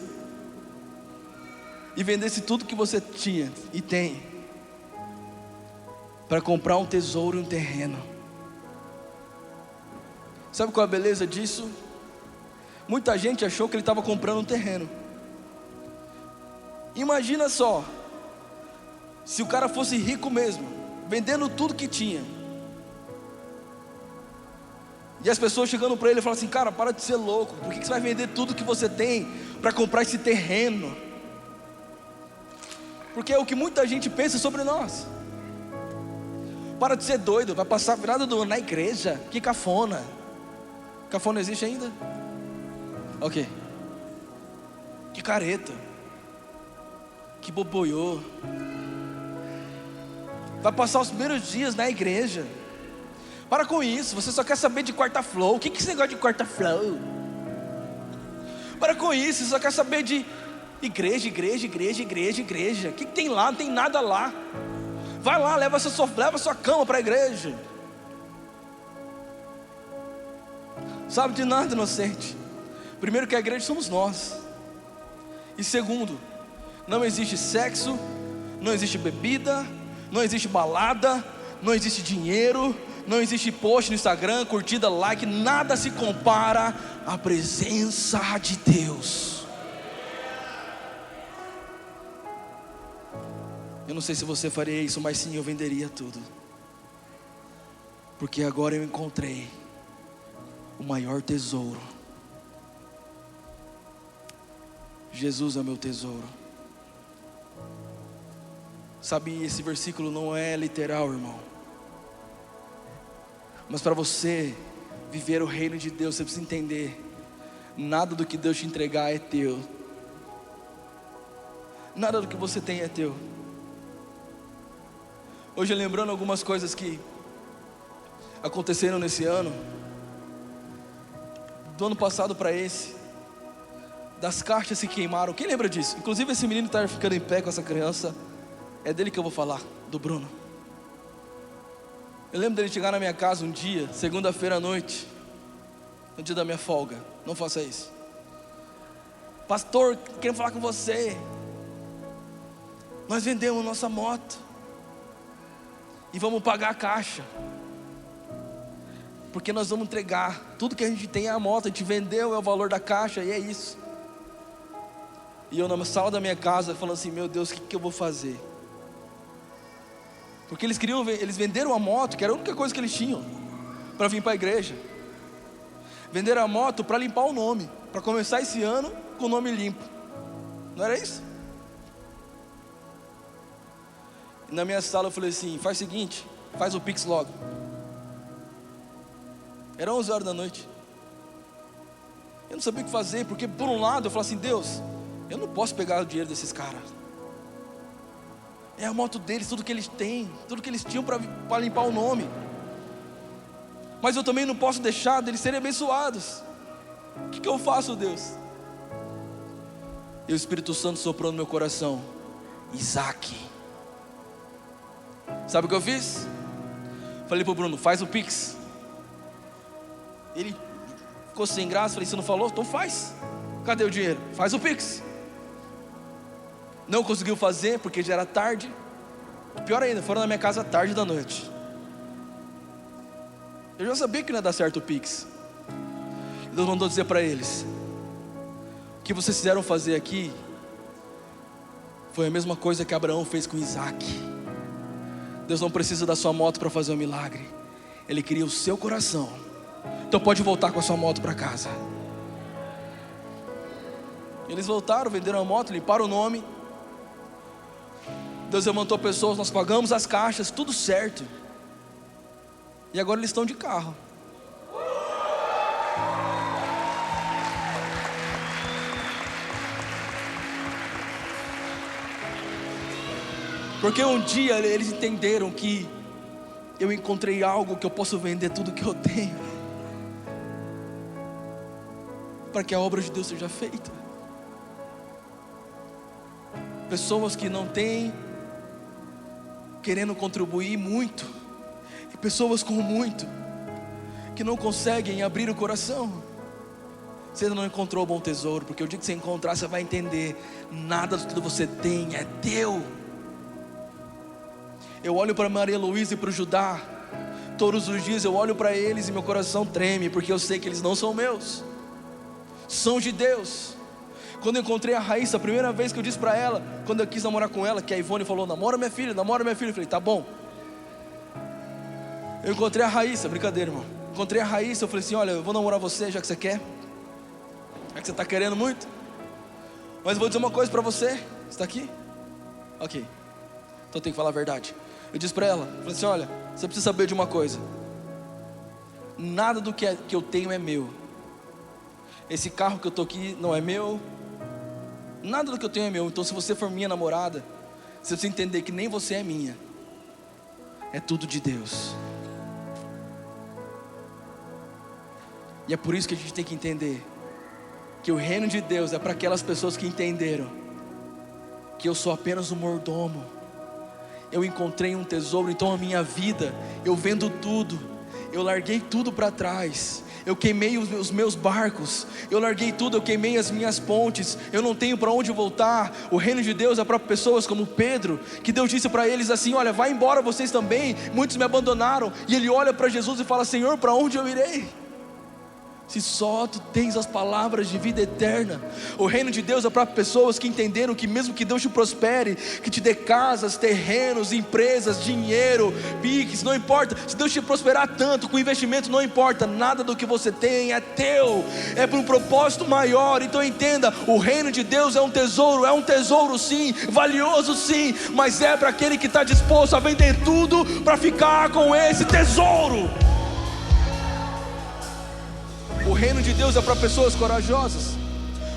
e vendesse tudo que você tinha e tem, para comprar um tesouro e um terreno. Sabe qual é a beleza disso? Muita gente achou que ele estava comprando um terreno. Imagina só, se o cara fosse rico mesmo, vendendo tudo que tinha, e as pessoas chegando para ele e falando assim: cara, para de ser louco, por que você vai vender tudo que você tem para comprar esse terreno? Porque é o que muita gente pensa sobre nós. Para de ser doido, vai passar a virada do ano na igreja, que cafona. Cafona existe ainda? Ok. Que careta, que boboiô. Vai passar os primeiros dias na igreja. Para com isso, você só quer saber de quarta flow. O que você gosta de quarta flow? Para com isso, você só quer saber de igreja, igreja, igreja, igreja, igreja. O que tem lá? Não tem nada lá. Vai lá, leva sua cama para a igreja. Sabe de nada, inocente. Primeiro que a igreja somos nós. E segundo, não existe sexo, não existe bebida, não existe balada, não existe dinheiro, não existe post no Instagram, curtida, like, nada se compara à presença de Deus. Eu não sei se você faria isso, mas sim, eu venderia tudo, porque agora eu encontrei o maior tesouro. Jesus é meu tesouro. Sabe, esse versículo não é literal, irmão, mas para você viver o reino de Deus, você precisa entender: nada do que Deus te entregar é teu. Nada do que você tem é teu. Hoje, lembrando algumas coisas que aconteceram nesse ano, do ano passado para esse, das caixas se queimaram. Quem lembra disso? Inclusive esse menino está ficando em pé com essa criança. É dele que eu vou falar, do Bruno. Eu lembro dele chegar na minha casa um dia, segunda-feira à noite, no dia da minha folga. Não faça isso. Pastor, quero falar com você. Nós vendemos nossa moto e vamos pagar a caixa, porque nós vamos entregar. Tudo que a gente tem é a moto, a gente vendeu, é o valor da caixa, e é isso. E eu na sala da minha casa falando assim: meu Deus, o que eu vou fazer? Porque eles venderam a moto, que era a única coisa que eles tinham para vir para a igreja. Venderam a moto para limpar o nome. para começar esse ano com o nome limpo. Não era isso? E na minha sala eu falei assim: faz o seguinte, faz o Pix logo. Era 11 horas da noite. Eu não sabia o que fazer, porque por um lado eu falei assim: Deus, eu não posso pegar o dinheiro desses caras. É a moto deles, tudo que eles têm, tudo que eles tinham para limpar o nome. Mas eu também não posso deixar deles serem abençoados. O que eu faço, Deus? E o Espírito Santo soprou no meu coração: Isaac. Sabe o que eu fiz? Falei para o Bruno: faz o Pix. Ele ficou sem graça. Falei: você não falou? Então faz. Cadê o dinheiro? Faz o Pix. Não conseguiu fazer porque já era tarde. Pior ainda, foram na minha casa tarde da noite. Eu já sabia que não ia dar certo o Pix. Deus mandou dizer para eles: o que vocês fizeram fazer aqui foi a mesma coisa que Abraão fez com Isaac. Deus não precisa da sua moto para fazer um milagre. Ele queria o seu coração. Então pode voltar com a sua moto para casa. Eles voltaram, venderam a moto, limparam o nome. Deus levantou pessoas, nós pagamos as caixas, tudo certo. E agora eles estão de carro. Porque um dia eles entenderam que eu encontrei algo que eu posso vender tudo que eu tenho, para que a obra de Deus seja feita. Pessoas que não têm, querendo contribuir muito, e pessoas com muito, que não conseguem abrir o coração. Você ainda não encontrou o bom tesouro, porque o dia que você encontrar, você vai entender: nada do que você tem é teu. Eu olho para Maria Luísa e para o Judá, todos os dias eu olho para eles e meu coração treme, porque eu sei que eles não são meus, são de Deus. Quando eu encontrei a Raíssa, a primeira vez que eu disse para ela, quando eu quis namorar com ela, que a Ivone falou: namora minha filha, namora minha filha. Eu falei: tá bom. Eu encontrei a Raíssa, brincadeira, irmão. Encontrei a Raíssa, eu falei assim: olha, eu vou namorar você, já que você quer, já que você está querendo muito. Mas eu vou dizer uma coisa para você. Você está aqui? Ok, então tem que falar a verdade. Eu disse para ela, falei assim: olha, você precisa saber de uma coisa. Nada do que eu tenho é meu. Esse carro que eu estou aqui não é meu. Nada do que eu tenho é meu. Então se você for minha namorada, você precisa entender que nem você é minha. É tudo de Deus. E é por isso que a gente tem que entender que o reino de Deus é para aquelas pessoas que entenderam que eu sou apenas um mordomo. Eu encontrei um tesouro, então a minha vida, eu vendo tudo, eu larguei tudo para trás. Eu queimei os meus barcos, eu larguei tudo, eu queimei as minhas pontes. Eu não tenho para onde voltar. O reino de Deus é para pessoas como Pedro, que Deus disse para eles assim: olha, vai embora vocês também, muitos me abandonaram. E ele olha para Jesus e fala: Senhor, para onde eu irei? Se só tu tens as palavras de vida eterna. O reino de Deus é para pessoas que entenderam que mesmo que Deus te prospere, que te dê casas, terrenos, empresas, dinheiro, piques, não importa. Se Deus te prosperar tanto, com investimento, não importa. Nada do que você tem é teu, é para um propósito maior. Então entenda, o reino de Deus é um tesouro sim, valioso sim, mas é para aquele que está disposto a vender tudo para ficar com esse tesouro. O reino de Deus é para pessoas corajosas,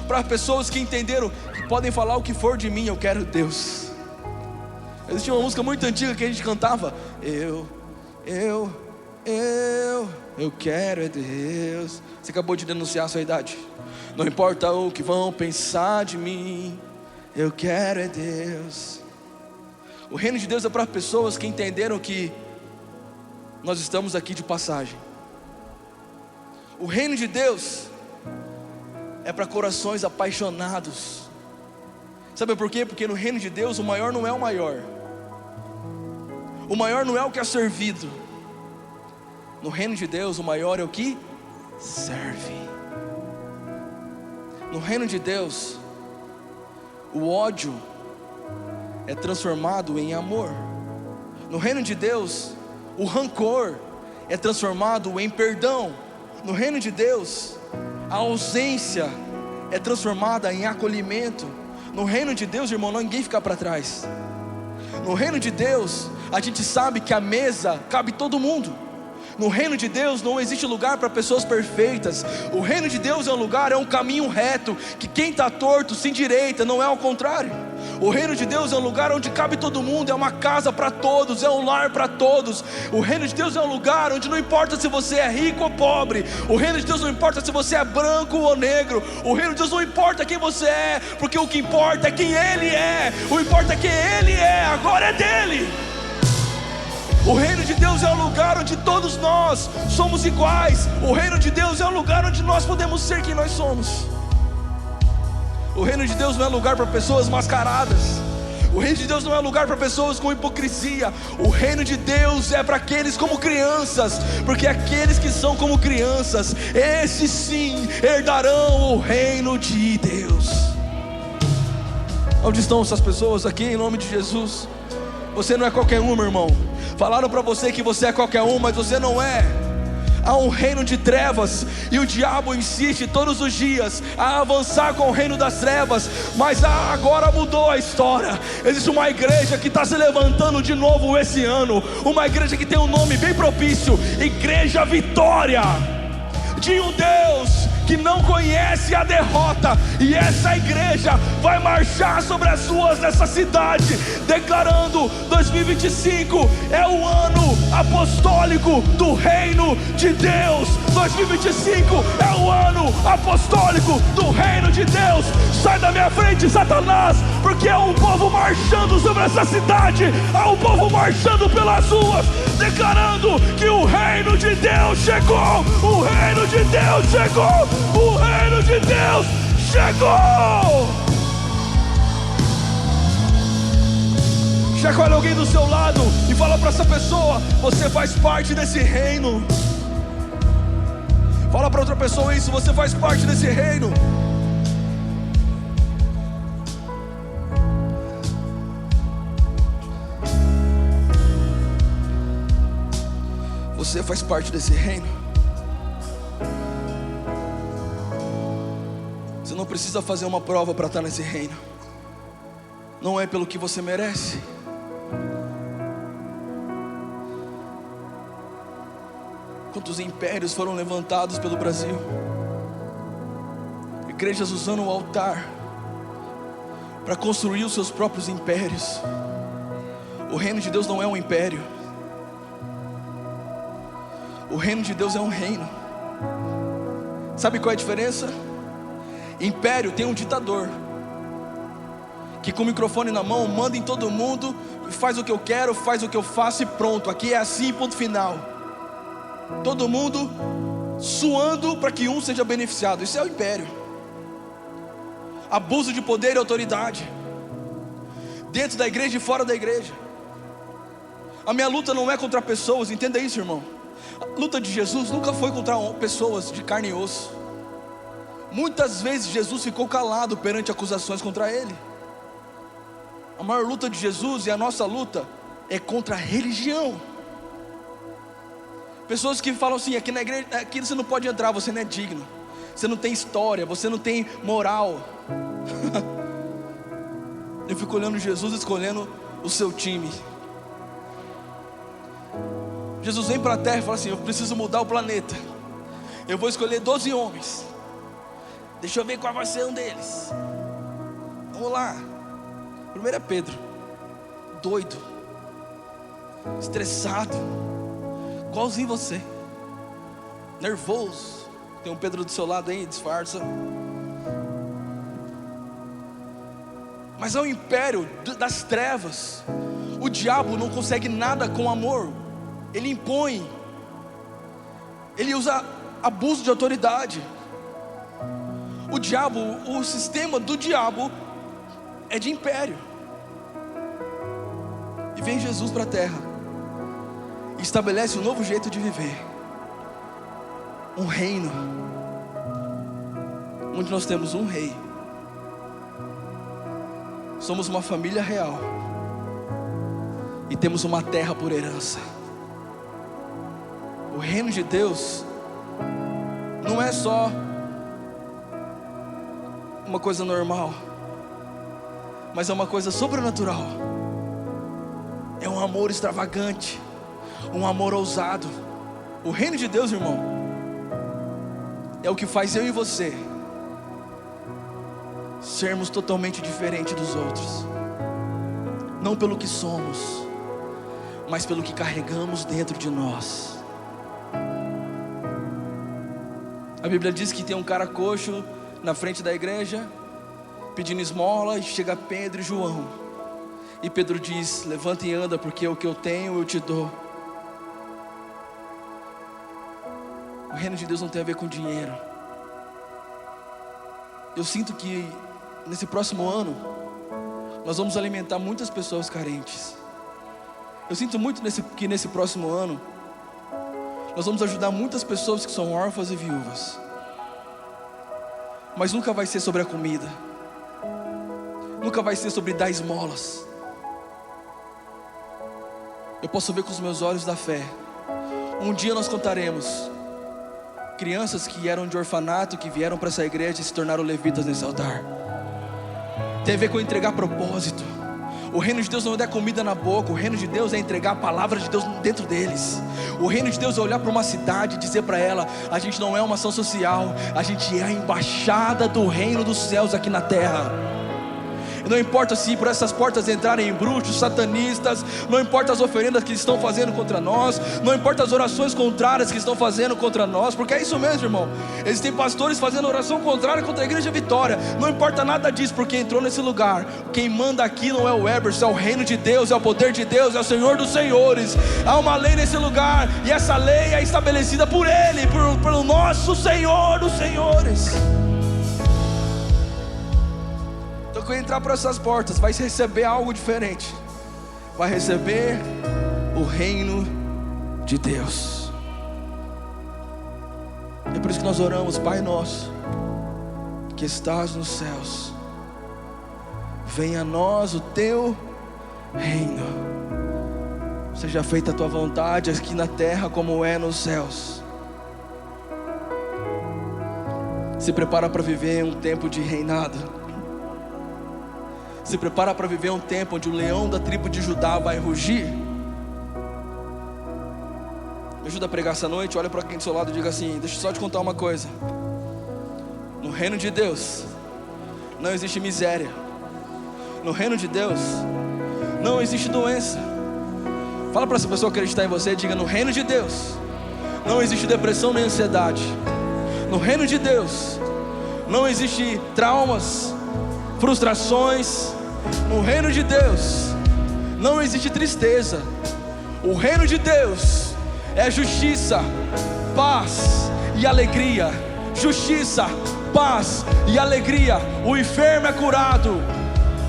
para pessoas que entenderam que podem falar o que for de mim, eu quero Deus. Existia uma música muito antiga que a gente cantava: eu quero é Deus. Você acabou de denunciar a sua idade. Não importa o que vão pensar de mim, eu quero é Deus. O reino de Deus é para pessoas que entenderam que nós estamos aqui de passagem. O reino de Deus é para corações apaixonados. Sabe por quê? Porque no reino de Deus o maior não é o maior. O maior não é o que é servido. No reino de Deus o maior é o que serve. No reino de Deus o ódio é transformado em amor. No reino de Deus o rancor é transformado em perdão. No reino de Deus, a ausência é transformada em acolhimento. No reino de Deus, irmão, ninguém fica para trás. No reino de Deus, a gente sabe que a mesa cabe todo mundo. No reino de Deus não existe lugar para pessoas perfeitas. O reino de Deus é um lugar, é um caminho reto, que quem está torto se endireita, não é ao contrário. O reino de Deus é um lugar onde cabe todo mundo, é uma casa para todos, é um lar para todos. O reino de Deus é um lugar onde não importa se você é rico ou pobre. O reino de Deus não importa se você é branco ou negro. O reino de Deus não importa quem você é, porque o que importa é quem Ele é. O importa é quem Ele é, agora é dele. O reino de Deus é um lugar onde todos nós somos iguais. O reino de Deus é um lugar onde nós podemos ser quem nós somos. O reino de Deus não é lugar para pessoas mascaradas. O reino de Deus não é lugar para pessoas com hipocrisia. O reino de Deus é para aqueles como crianças, porque aqueles que são como crianças, esses sim herdarão o reino de Deus. Onde estão essas pessoas aqui, em nome de Jesus? Você não é qualquer um, meu irmão. Falaram para você que você é qualquer um, mas você não é. Há um reino de trevas, e o diabo insiste todos os dias a avançar com o reino das trevas, mas agora mudou a história. Existe uma igreja que está se levantando de novo esse ano, uma igreja que tem um nome bem propício: Igreja Vitória, de um Deus que não conhece a derrota. E essa igreja vai marchar sobre as ruas dessa cidade, declarando: 2025 é o ano apostólico do reino de Deus. 2025 é o ano apostólico do reino de Deus. Sai da minha frente, Satanás, porque há um povo marchando sobre essa cidade, há um povo marchando pelas ruas, declarando que o reino de Deus chegou. O reino de Deus chegou. O reino de Deus chegou. Chacoalhe alguém do seu lado e fala para essa pessoa: você faz parte desse reino. Fala para outra pessoa isso: você faz parte desse reino. Você faz parte desse reino. Você não precisa fazer uma prova para estar nesse reino. Não é pelo que você merece. Quantos impérios foram levantados pelo Brasil? Igrejas usando o altar para construir os seus próprios impérios. O reino de Deus não é um império. O reino de Deus é um reino. Sabe qual é a diferença? Império tem um ditador que com o microfone na mão manda em todo mundo, faz o que eu quero, faz o que eu faço e pronto. Aqui é assim, ponto final. Todo mundo suando para que um seja beneficiado. Isso é o império. Abuso de poder e autoridade, dentro da igreja e fora da igreja. A minha luta não é contra pessoas, entenda isso, irmão. A luta de Jesus nunca foi contra pessoas de carne e osso. Muitas vezes Jesus ficou calado perante acusações contra Ele. A maior luta de Jesus e a nossa luta é contra a religião. Pessoas que falam assim: aqui na igreja, aqui você não pode entrar, você não é digno, você não tem história, você não tem moral. Eu fico olhando Jesus escolhendo o seu time. Jesus vem para a terra e fala assim: eu preciso mudar o planeta. Eu vou escolher 12 homens. Deixa eu ver qual vai ser um deles. Vamos lá. Primeiro é Pedro, doido, estressado, igualzinho você, nervoso. Tem um Pedro do seu lado aí, disfarça. Mas é o império das trevas. O diabo não consegue nada com amor. Ele impõe. Ele usa abuso de autoridade. O diabo, o sistema do diabo é de império. E vem Jesus para a terra e estabelece um novo jeito de viver. Um reino onde nós temos um rei. Somos uma família real e temos uma terra por herança. O reino de Deus não é só uma coisa normal, mas é uma coisa sobrenatural. É um amor extravagante, um amor ousado. O reino de Deus, irmão, é o que faz eu e você sermos totalmente diferentes dos outros. Não pelo que somos, mas pelo que carregamos dentro de nós. A Bíblia diz que tem um cara coxo na frente da igreja, pedindo esmola, e chega Pedro e João. E Pedro diz: levanta e anda, porque o que eu tenho eu te dou. O reino de Deus não tem a ver com dinheiro. Eu sinto que nesse próximo ano nós vamos alimentar muitas pessoas carentes. Eu sinto muito que nesse próximo ano nós vamos ajudar muitas pessoas que são órfãs e viúvas. Mas nunca vai ser sobre a comida, nunca vai ser sobre dar esmolas. Eu posso ver com os meus olhos da fé. Um dia nós contaremos crianças que eram de orfanato, que vieram para essa igreja e se tornaram levitas nesse altar. Tem a ver com entregar propósito. O reino de Deus não é comida na boca. O reino de Deus é entregar a palavra de Deus dentro deles. O reino de Deus é olhar para uma cidade e dizer para ela: a gente não é uma ação social, a gente é a embaixada do reino dos céus aqui na terra. Não importa se por essas portas entrarem bruxos, satanistas, não importa as oferendas que estão fazendo contra nós, não importa as orações contrárias que estão fazendo contra nós, porque é isso mesmo, irmão. Existem pastores fazendo oração contrária contra a igreja Vitória. Não importa nada disso, porque entrou nesse lugar. Quem manda aqui não é o Eberson, é o reino de Deus, é o poder de Deus, é o Senhor dos senhores. Há uma lei nesse lugar, e essa lei é estabelecida por Ele, pelo nosso Senhor dos senhores. Então, quando entrar por essas portas, vai receber algo diferente. Vai receber o reino de Deus. É por isso que nós oramos: Pai nosso, que estás nos céus, venha a nós o teu reino. Seja feita a tua vontade aqui na terra como é nos céus. Se prepara para viver um tempo de reinado. Se prepara para viver um tempo onde o leão da tribo de Judá vai rugir. Me ajuda a pregar essa noite. Olha para quem do seu lado e diga assim: deixa eu só te contar uma coisa. No reino de Deus não existe miséria. No reino de Deus não existe doença. Fala para essa pessoa acreditar em você e diga: no reino de Deus não existe depressão nem ansiedade. No reino de Deus não existe traumas, frustrações. No reino de Deus não existe tristeza. O reino de Deus é justiça, paz e alegria. Justiça, paz e alegria. O enfermo é curado,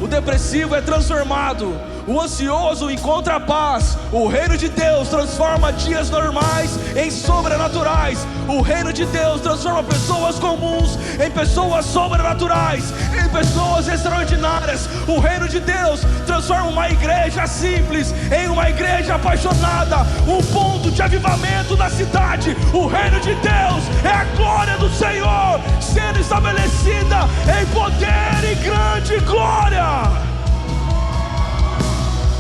o depressivo é transformado, o ansioso encontra a paz. O reino de Deus transforma dias normais em sobrenaturais. O reino de Deus transforma pessoas comuns em pessoas sobrenaturais, em pessoas extraordinárias. O reino de Deus transforma uma igreja simples em uma igreja apaixonada, um ponto de avivamento na cidade. O reino de Deus é a glória do Senhor sendo estabelecida em poder e grande glória.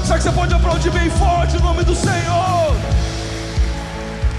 Será que você pode aplaudir bem forte o nome do Senhor?